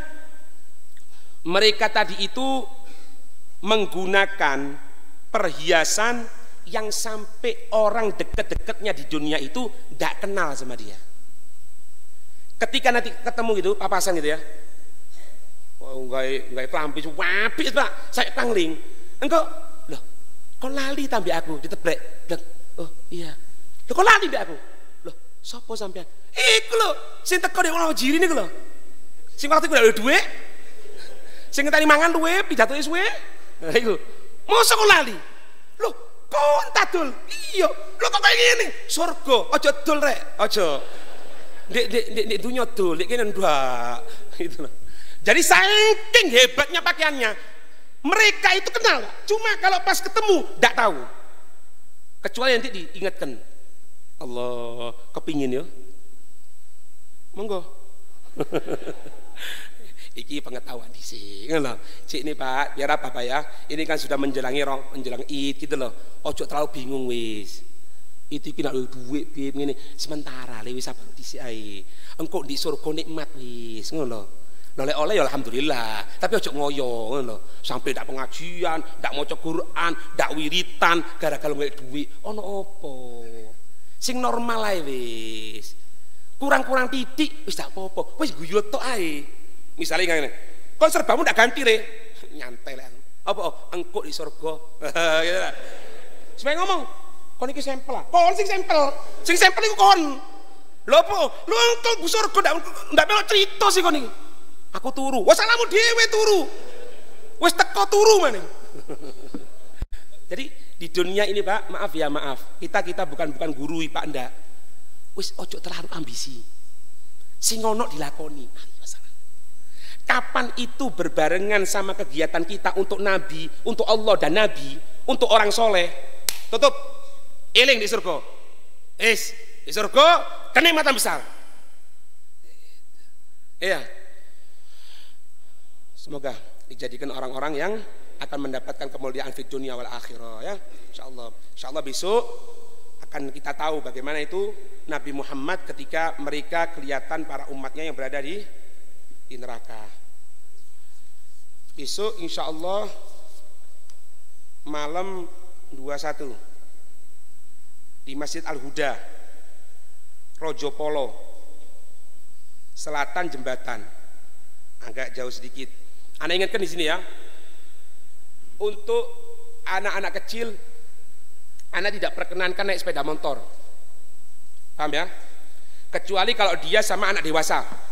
mereka tadi itu menggunakan perhiasan yang sampai orang deket-deketnya di dunia itu tidak kenal sama dia. Ketika nanti ketemu gitu, papasan gitu ya, nggak kelampi, wapis Pak, saya tangling. Engkau, loh, kau lali tambi aku diteblek, oh iya, loh kau lali tambi aku, loh, sopo sampean? Iku loh, sing teko dek orang jiri nih loh, sing waktu gue udah duwe, sing tadi mangan luwe, pidato suwe, iku, masa kau lali, loh. Kontak dul, iya, lo kok kayak gini, surga, ojo dul rek, ojo, di dunia dul, di kene dua, gitu loh. Jadi saking hebatnya pakaiannya, mereka itu kenal, cuma kalau pas ketemu, tidak tahu, kecuali nanti diingatkan, Allah kepingin ya, monggo. Iki pengetahuan di sini loh. Cik ini Pak, biar apa Pak ya? Ini kan sudah menjelang Id gitu loh. Ojo terlalu bingung wis. Itu iki nak duit bib ngene. Sementara le wis sabar dhisik ae. Engko di surga nikmat wis ngono lho. Oleh-oleh ya alhamdulillah, tapi ojo ngoyo ngono lho. Sampai ndak pengajian, ndak maca Quran, ndak wiritan gara-gara ngek duit. Ono apa? Sing normal ae wis. Kurang-kurang titik wis tak apa-apa. Wis guyu tok ae. Misalnya ngene, kon serbamu ndak ganti le, nyantai lah. Apa? Engkau di surga. Gitu lah. Supaya ngomong, kon iki sampel lah. Kon sing sampel iku kon. Lho apa? Lu engkau bu surga ndak melok cerita sih kon iki. Aku turu. Wes salamu dhewe turu. Wes teko turu maneh. Jadi di dunia ini Pak, maaf ya maaf. Kita bukan guru Pak ndak. Wes ojo terlalu ambisi. Sing ono dilakoni. Kapan itu berbarengan sama kegiatan kita untuk Nabi, untuk Allah dan Nabi, untuk orang soleh, tutup, eling di surga, di surga kenikmatan besar. Iya, semoga dijadikan orang-orang yang akan mendapatkan kemuliaan fid dunia wal akhirah ya, insyaallah besok akan kita tahu bagaimana itu Nabi Muhammad ketika mereka kelihatan para umatnya yang berada di neraka. Besok insya Allah malam 21 di Masjid Al-Huda, Rojopolo, selatan jembatan, agak jauh sedikit. Anda ingatkan di sini ya, untuk anak-anak kecil, Anda tidak perkenankan naik sepeda motor, paham ya? Kecuali kalau dia sama anak dewasa.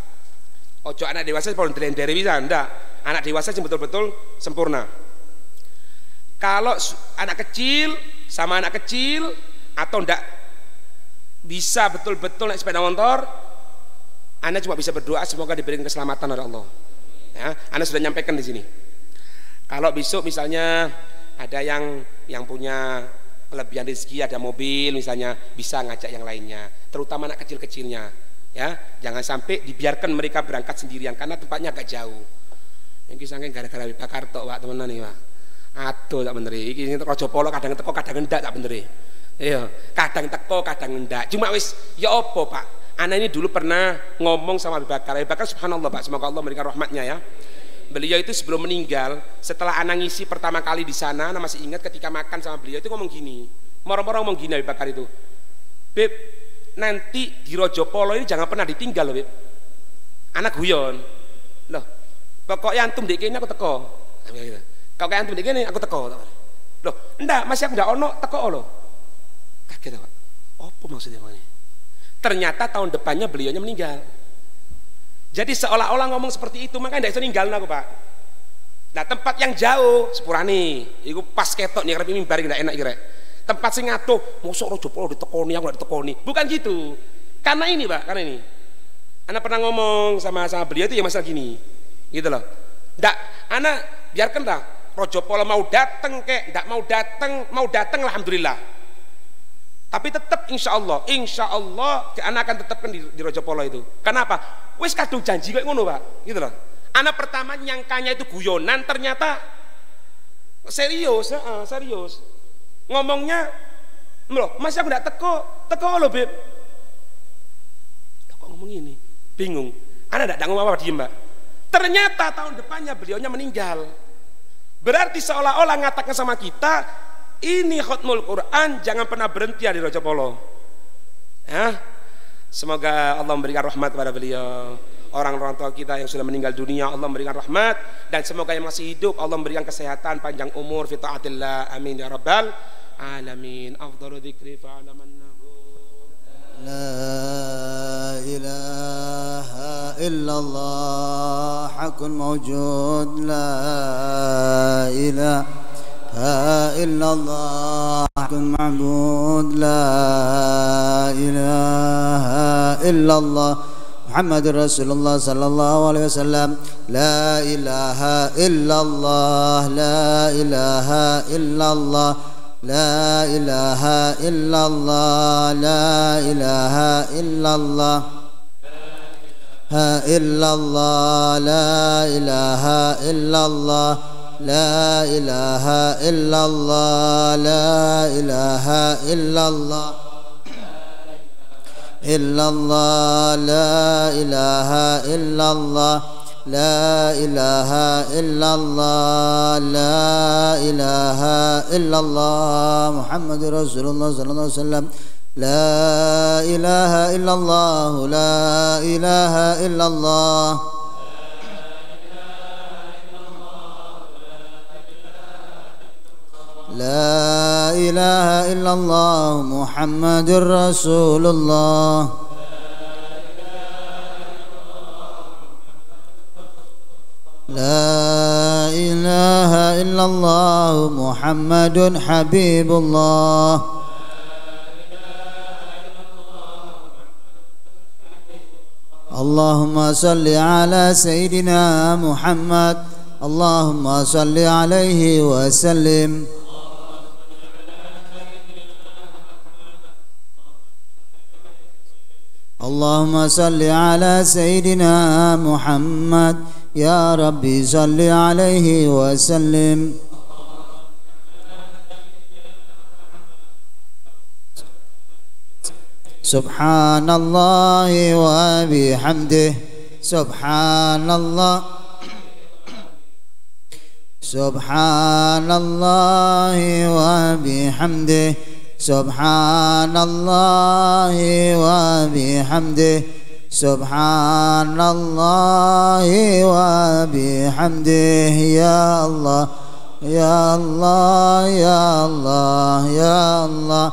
Ojo anak dewasa kalau ndelendere bisa ndak. Anak dewasa yang betul-betul sempurna. Kalau anak kecil sama anak kecil atau ndak bisa betul-betul naik sepeda motor, Anda cuma bisa berdoa semoga diberikan keselamatan oleh Allah. Ya, Anda sudah nyampaikan di sini. Kalau besok misalnya ada yang punya kelebihan rezeki, ada mobil misalnya, bisa ngajak yang lainnya, terutama anak kecil-kecilnya. Ya, jangan sampai dibiarkan mereka berangkat sendirian karena tempatnya agak jauh. Iki saking gara-gara bakar tok Pak temenan iki Pak. Aduh tak bener iki sing teko Rojopolo kadang teko kadang ndak tak bener. Iya, kadang teko kadang ndak. Cuma wis ya apa Pak? Ana ini dulu pernah ngomong sama Abu Bakar. Abu Bakar subhanallah Pak, semoga Allah memberikan rahmatnya ya. Beliau itu sebelum meninggal, setelah ana ngisi pertama kali di sana, ana masih ingat ketika makan sama beliau itu ngomong gini. Moro-moro ngomong gini Abu Bakar itu. Beb, nanti di Rojopolo ini jangan pernah ditinggal loh Beb. Anak guyon. Loh, pokoknya antum dek kene aku teko. Kalau kayak antum dek kene aku teko. Loh, enggak, masih aku enggak ono teko loh. Kaget Pak. Apa maksudnya Pak? Ternyata tahun depannya beliaunya meninggal. Jadi seolah-olah ngomong seperti itu, makanya tidak bisa ninggal aku Pak. Nah tempat yang jauh sepurane, itu pas ketok nih karena mimbar tidak enak kira. Tempat sing atuh, mosok Rajapala ditekoni aku nggak ditekoni. Bukan gitu. Karena ini Pak, karena ini. Ana pernah ngomong sama beliau itu ya masalah gini, gitu loh. Ndak, ana biarkan lah. Rajapala mau datang kek, ndak mau datang alhamdulillah. Tapi tetap insya Allah anak akan tetapkan di Rajapala itu. Kenapa? Wis kadung janji kayak ngono Pak, gitu loh. Anak pertama nyangkanya itu guyonan, ternyata serius, serius. Ngomongnya, loh, Mas aku nggak teko loh Beb. Kok ngomong ini? Bingung. Anak nggak ngomong apa diem Mbak. Ternyata tahun depannya beliaunya meninggal. Berarti seolah-olah ngatakan sama kita, ini khutmul Quran jangan pernah berhenti di Rajapala. Ya. Semoga Allah memberikan rahmat kepada beliau. Orang-orang tua kita yang sudah meninggal dunia Allah memberikan rahmat, dan semoga yang masih hidup Allah memberikan kesehatan, panjang umur fi taatillah. Amin ya rabbal alamin. Afdalu dzikri fa'alamannahu la ilaha illallah hakun mawjud la ilaha إلا الله حق معبود لا إله إلا الله محمد رسول الله صلى الله عليه وسلم لا إله إلا الله لا إله إلا الله لا إله إلا الله لا إله إلا الله إلا الله لا إله إلا الله لا إله إلا الله لا إله إلا الله إلا الله لا إله إلا الله لا إله إلا الله لا إله إلا الله محمد رسول الله صلى الله عليه وسلم لا إله إلا الله لا إله إلا الله لا إله إلا الله محمد رسول الله لا إله إلا الله محمد حبيب الله اللهم صل على سيدنا محمد اللهم صل عليه وسلم اللهم صل على سيدنا محمد يا ربي صل عليه وسلم سبحان الله وبحمده سبحان الله سبحان الله وبحمده سبحان الله وبحمده سبحان الله وبحمده يا الله يا الله يا الله يا الله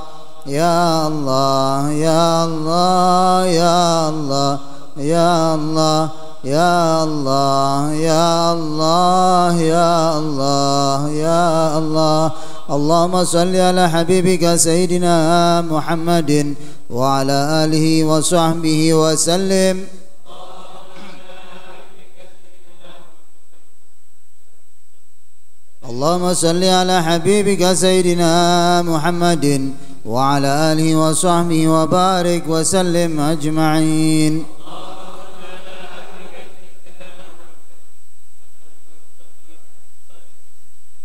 يا الله يا الله يا الله يا الله يا الله يا الله يا الله يا الله اللهم صل على حبيبك سيدنا محمد وعلى آله وصحبه وسلم اللهم صل على حبيبك سيدنا محمد وعلى آله وصحبه وبارك وسلم أجمعين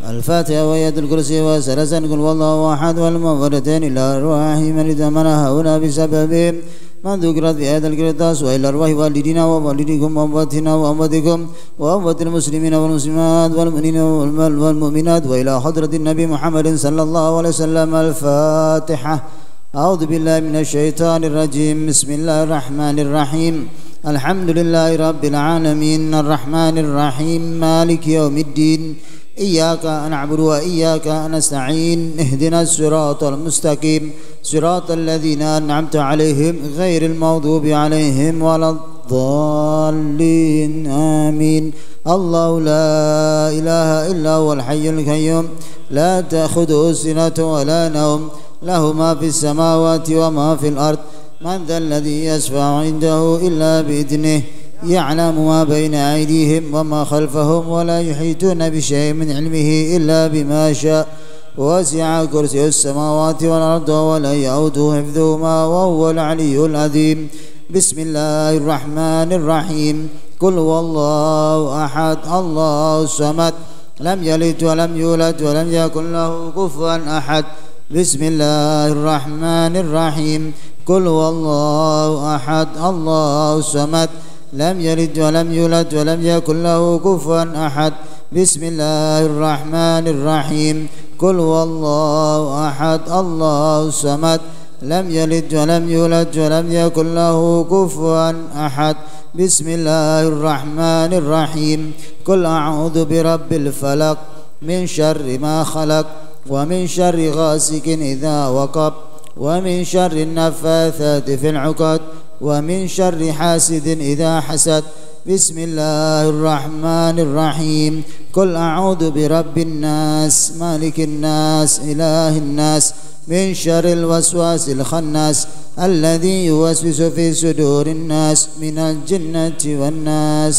الفاتحة وآية الكرسي وثلاثا قل والله أحد والمغفرتين إلى أرواح من اتمنى هؤلاء بسبب من ذكرت في آية الكرتاس وإلى أرواح والدينا ووالديكم وأمواتنا وأمواتكم وأموات المسلمين والمسلمات والمؤمنين والمؤمنات وإلى حضرة النبي محمد صلى الله عليه وسلم الفاتحة أعوذ بالله من الشيطان الرجيم بسم الله الرحمن الرحيم الحمد لله رب العالمين الرحمن الرحيم مالك يوم الدين إياك نعبد وإياك نستعين اهدنا الصراط المستقيم صراط الذين أنعمت عليهم غير المغضوب عليهم ولا الضالين آمين. الله لا إله إلا هو الحي القيوم لا تأخذه سنة ولا نوم له ما في السماوات وما في الأرض من ذا الذي يشفع عنده إلا بإذنه يعلم ما بين أيديهم وما خلفهم ولا يحيطون بشيء من علمه إلا بما شاء وسع كرسي السماوات والأرض ولا يؤوده حفظهما وهو العلي العظيم. بسم الله الرحمن الرحيم. قل هو الله أحد الله الصمد لم يلد ولم يولد ولم يكن له كفوا أحد. بسم الله الرحمن الرحيم. قل هو الله أحد الله الصمد لم يلد ولم يولد ولم يكن له كفوا أحد. بسم الله الرحمن الرحيم. قل هو الله أحد الله الصمد لم يلد ولم يولد ولم يكن له كفوا أحد. بسم الله الرحمن الرحيم. قل أعوذ برب الفلق من شر ما خلق ومن شر غاسق إذا وقب ومن شر النفاثات في العقد ومن شر حاسد إذا حسد. بسم الله الرحمن الرحيم. قل أعوذ برب الناس مالك الناس إله الناس من شر الوسواس الخناس الذي يوسوس في صدور الناس من الجنة والناس.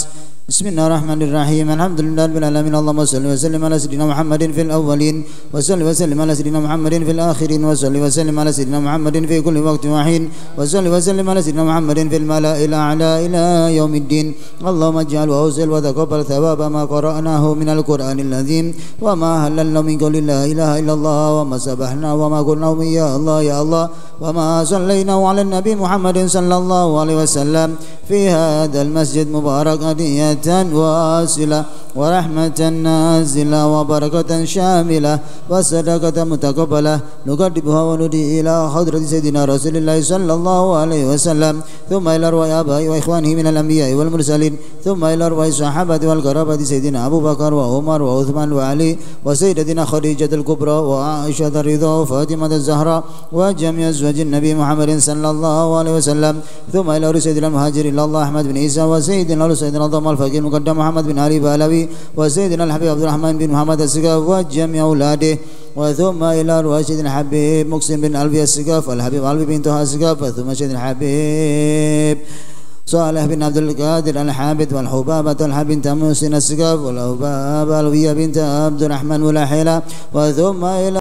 بسم الله الرحمن الرحيم. الحمد لله رب العالمين. اللهم صل وسلم على سيدنا محمد في الأولين وصل وسلم على سيدنا محمد في الآخرين وصل وسلم على سيدنا محمد في كل وقت وحين وصل وسلم على سيدنا محمد في الملأ الأعلى إلى يوم الدين. اللهم اجعل وأوصل وتقبل ثواب ما قرأناه من القرآن العظيم وما هللنا من قول لا إله إلا الله وما سبحنا وما قلنا من يا الله يا الله وما صلينا على النبي محمد صلى الله عليه وسلم في هذا المسجد مبارك هدية واصلة ورحمة نازلة وبركة شاملة وصدقة متقبلة نقدمها وندي إلى حضرة سيدنا رسول الله صلى الله عليه وسلم ثم إلى أرواح آبائه وإخوانه من الأنبياء والمرسلين ثم إلى أرواح الصحابة والقرابة سيدنا أبو بكر وعمر وعثمان وعلي وسيدتنا خديجة الكبرى وعائشة الرضا وفاطمة الزهراء وجميع أزواج النبي محمد صلى الله عليه وسلم ثم إلى سيدنا المهاجر إلى الله أحمد بن عيسى وسيدنا سيدنا الضم الفقيه المقدم محمد بن علي بالوي وسيدنا الحبيب عبد الرحمن بن محمد السقاف وجميع أولاده وثم إلى أرواح سيدنا الحبيب مقسم بن ألفي السقاف والحبيب علي بن طه السقاف ثم سيدنا الحبيب صالح بن عبد القادر الحابد والحبابة الحب بنت محسن السقاف والحبابة الوية بنت عبد الرحمن ولاحلة وثم إلى